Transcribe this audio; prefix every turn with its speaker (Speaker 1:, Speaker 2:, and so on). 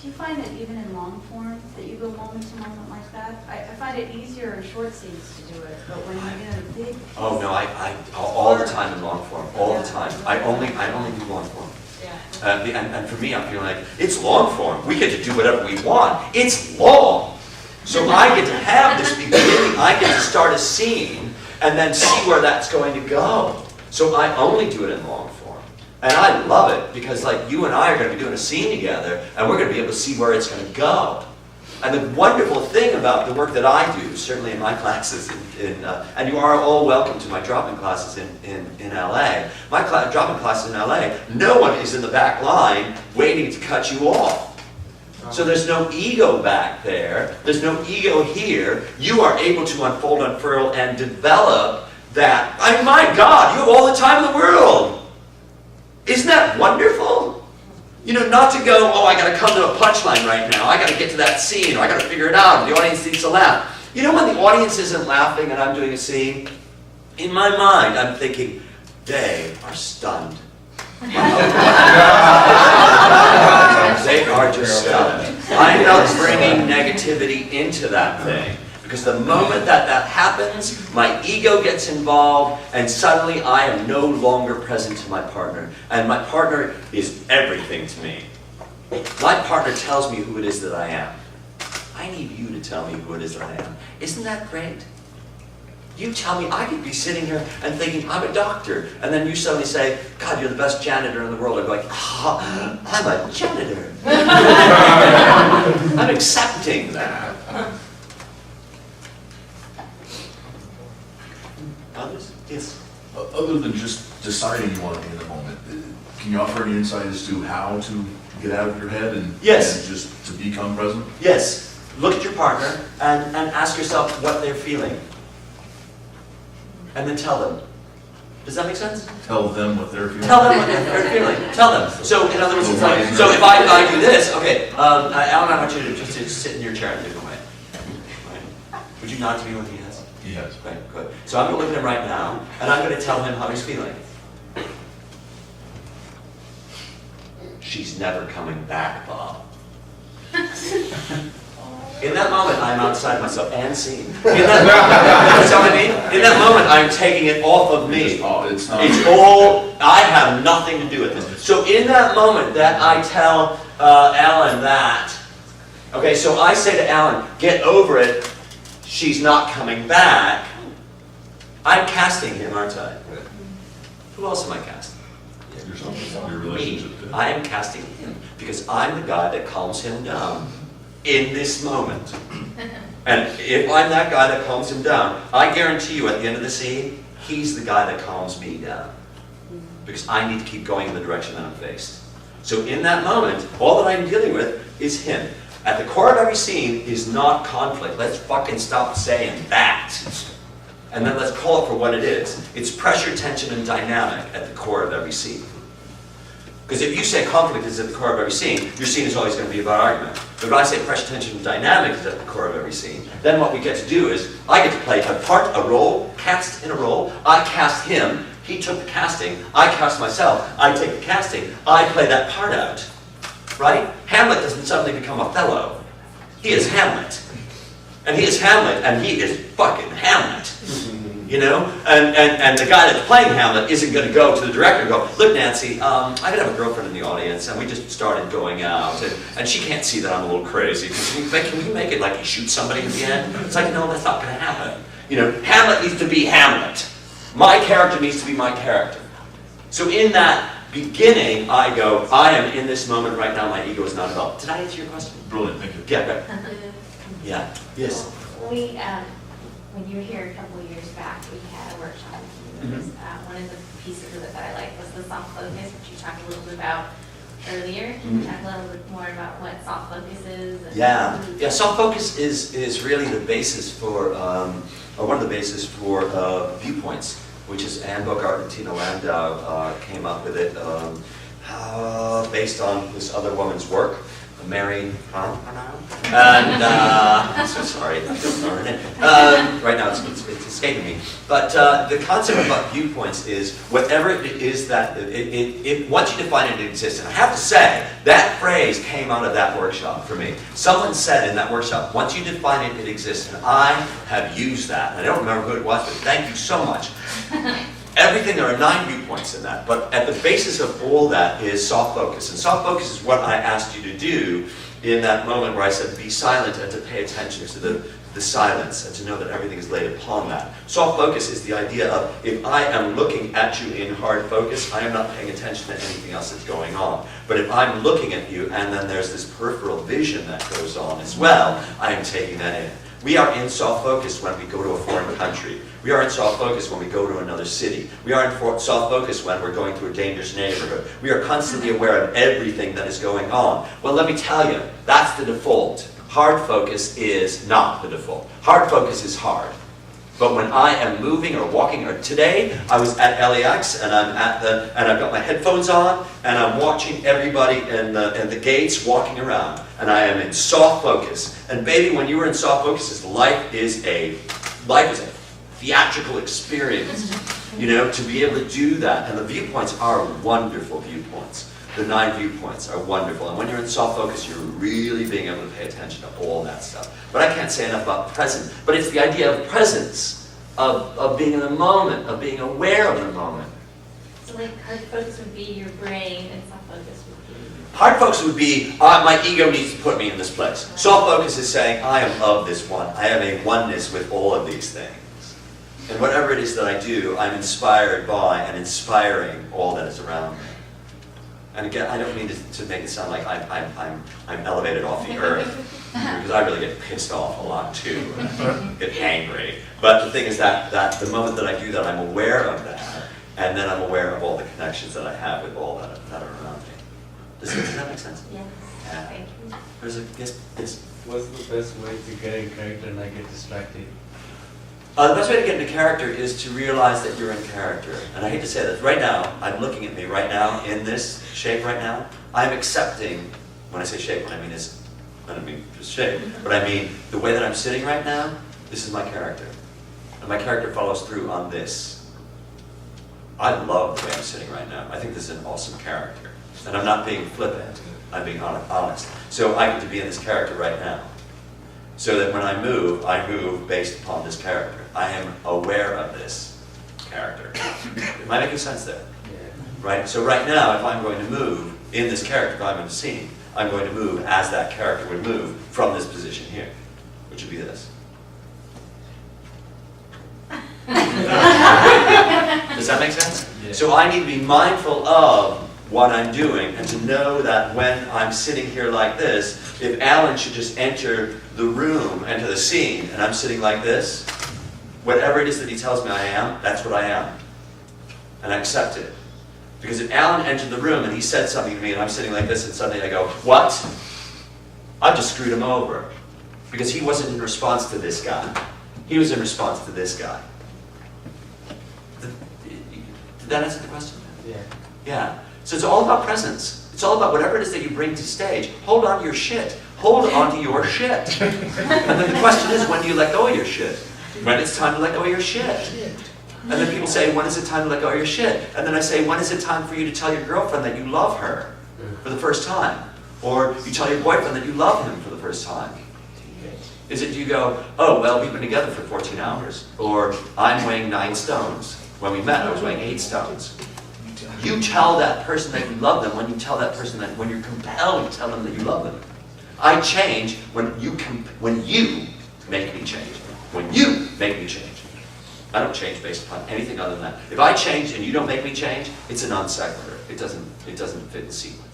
Speaker 1: Do you find that even in long form, that you go moment to moment like that? I find it easier in short scenes to do it, but when you're in a big piece.
Speaker 2: Oh no, I all the time in long form, all the time. I only do long form.
Speaker 1: Yeah.
Speaker 2: And for me, I'm feeling like it's long form. We get to do whatever we want. It's long, so I get to have this beginning. I get to start a scene and then see where that's going to go. So I only do it in long form. And I love it because like you and I are going to be doing a scene together and we're going to be able to see where it's going to go. And the wonderful thing about the work that I do, certainly in my classes, and you are all welcome to my drop-in classes in LA. My drop-in classes in LA, no one is in the back line waiting to cut you off. So there's no ego back there. There's no ego here. You are able to unfold, unfurl, and develop that. I mean, my God, you have all the time in the world. Isn't that wonderful? You know, not to go, oh, I got to come to a punchline right now. I got to get to that scene, or I got to figure it out. The audience needs to laugh. You know, when the audience isn't laughing and I'm doing a scene, in my mind, I'm thinking, they are stunned. They are just stunned. I'm not bringing negativity into that thing. Because the moment that happens, my ego gets involved, and suddenly I am no longer present to my partner. And my partner is everything to me. My partner tells me who it is that I am. I need you to tell me who it is that I am. Isn't that great? You tell me, I could be sitting here and thinking, I'm a doctor. And then you suddenly say, God, you're the best janitor in the world. I'd be like, oh, I'm a janitor. I'm accepting that. Others? Yes.
Speaker 3: Other than just deciding you want to be in the moment, can you offer any insight as to how to get out of your head and,
Speaker 2: yes,
Speaker 3: and just to become present?
Speaker 2: Yes. Look at your partner and ask yourself what they're feeling. And then tell them. Does that make sense?
Speaker 3: Tell them what they're feeling?
Speaker 2: Tell them what they're feeling. Tell them. So in other words, it's like, so if I do this, okay, Alan, I want you to just sit in your chair and think away. Right? Would you nod to me when he has?
Speaker 3: Yes.
Speaker 2: Right, good. So I'm going to look at him right now, and I'm going to tell him how he's feeling. She's never coming back, Bob. In that moment, I'm outside myself and seen. You know what I mean? In that moment, I'm taking it off of me. It's all, I have nothing to do with this. So in that moment that I tell Alan that, okay, so I say to Alan, get over it, she's not coming back. I'm casting him, aren't I? Who else am I casting?
Speaker 3: Your relationship.
Speaker 2: I am casting him because I'm the guy that calms him down in this moment. And if I'm that guy that calms him down, I guarantee you at the end of the scene, he's the guy that calms me down. Because I need to keep going in the direction that I'm faced. So in that moment, all that I'm dealing with is him. At the core of every scene is not conflict. Let's fucking stop saying that. And then let's call it for what it is. It's pressure, tension, and dynamic at the core of every scene. Because if you say conflict is at the core of every scene, your scene is always going to be about argument. But if I say pressure, tension, and dynamic is at the core of every scene, then what we get to do is, I get to play a part, a role, cast in a role. I cast him, he took the casting. I cast myself, I take the casting. I play that part out. Right? Hamlet doesn't suddenly become Othello. He is Hamlet. And he is Hamlet, and he is fucking Hamlet. You know? And the guy that's playing Hamlet isn't going to go to the director and go, look, Nancy, I could have a girlfriend in the audience, and we just started going out, and she can't see that I'm a little crazy. Can we make it like he shoots somebody at the end? It's like, no, that's not going to happen. You know, Hamlet needs to be Hamlet. My character needs to be my character. So in that beginning, I go, I am in this moment right now, my ego is not developed. Did I answer your question?
Speaker 3: Brilliant, thank you.
Speaker 2: Yeah, good. Yeah, yes.
Speaker 4: We, when you were here a couple of years back, we had a workshop. One of the pieces of it that I liked was the soft focus, which you talked a little bit about earlier. Can you talk a little bit more about what soft focus is?
Speaker 2: Yeah, soft focus is really the basis for, or one of the basis for viewpoints, which is Anne Bogart and Tina Landau came up with it based on this other woman's work. Mary Brown, and I'm so sorry, I don't know her name. Right now it's escaping me. But the concept about viewpoints is whatever it is that, once you define it, it exists. And I have to say, that phrase came out of that workshop for me. Someone said in that workshop, once you define it, it exists. And I have used that. And I don't remember who it was, but thank you so much. Everything, there are 9 viewpoints in that, but at the basis of all that is soft focus. And soft focus is what I asked you to do in that moment where I said be silent and to pay attention to the silence and to know that everything is laid upon that. Soft focus is the idea of if I am looking at you in hard focus, I am not paying attention to anything else that's going on. But if I'm looking at you and then there's this peripheral vision that goes on as well, I am taking that in. We are in soft focus when we go to a foreign country. We are in soft focus when we go to another city. We are in soft focus when we're going through a dangerous neighborhood. We are constantly aware of everything that is going on. Well, let me tell you, that's the default. Hard focus is not the default. Hard focus is hard. But when I am moving or walking, or today I was at LAX and I've got my headphones on and I'm watching everybody in the gates walking around and I am in soft focus. And baby, when you are in soft focus, life is a theatrical experience. You know, to be able to do that, and the viewpoints are wonderful viewpoints. The 9 viewpoints are wonderful, and when you're in soft focus, you're really being able to pay attention to all that stuff. But I can't say enough about present, but it's the idea of presence, of being in the moment, of being aware of the moment.
Speaker 4: So like hard focus would be your brain and soft focus would be...
Speaker 2: Hard focus would be, my ego needs to put me in this place. Soft focus is saying, I am of this one. I have a oneness with all of these things. And whatever it is that I do, I'm inspired by and inspiring all that is around me. And again, I don't mean to make it sound like I'm elevated off the earth, because I really get pissed off a lot too, and get angry. But the thing is that the moment that I do that, I'm aware of that, and then I'm aware of all the connections that I have with all that are around me. Does that make sense?
Speaker 4: Yes.
Speaker 2: Yeah.
Speaker 4: Thank you.
Speaker 2: There's yes.
Speaker 5: What's the best way to get in character and not get distracted?
Speaker 2: The best way to get into character is to realize that you're in character. And I hate to say this, right now, I'm looking at me right now, in this shape right now, I'm accepting, when I say shape, what I mean is, I don't mean just shape, but I mean the way that I'm sitting right now, this is my character. And my character follows through on this. I love the way I'm sitting right now. I think this is an awesome character. And I'm not being flippant, I'm being honest. So I get to be in this character right now. So that when I move based upon this character. I am aware of this character. Am I making sense there?
Speaker 5: Yeah.
Speaker 2: Right? So right now, if I'm going to move in this character, if I'm in the scene, I'm going to move as that character would move from this position here, which would be this. Does that make sense?
Speaker 5: Yeah.
Speaker 2: So I need to be mindful of what I'm doing and to know that when I'm sitting here like this, if Alan should just enter the room, enter the scene, and I'm sitting like this, whatever it is that he tells me I am, that's what I am. And I accept it. Because if Alan entered the room and he said something to me and I'm sitting like this and suddenly I go, what? I've just screwed him over. Because he wasn't in response to this guy. He was in response to this guy. Did that answer the question?
Speaker 5: Yeah.
Speaker 2: Yeah. So it's all about presence. It's all about whatever it is that you bring to stage. Hold on to your shit. Hold on to your shit. And then the question is, when do you let go of your shit? When it's time to let go of your shit. And then people say, when is it time to let go of your shit? And then I say, when is it time for you to tell your girlfriend that you love her for the first time? Or you tell your boyfriend that you love him for the first time? Is it you go, oh, well, we've been together for 14 hours. Or I'm weighing 9 stones. When we met, I was weighing 8 stones. You tell that person that you love them when you tell that person that, when you're compelled to tell them that you love them. I change when you make me change. When you make me change. I don't change based upon anything other than that. If I change and you don't make me change, it's a non sequitur. It doesn't fit in sequence.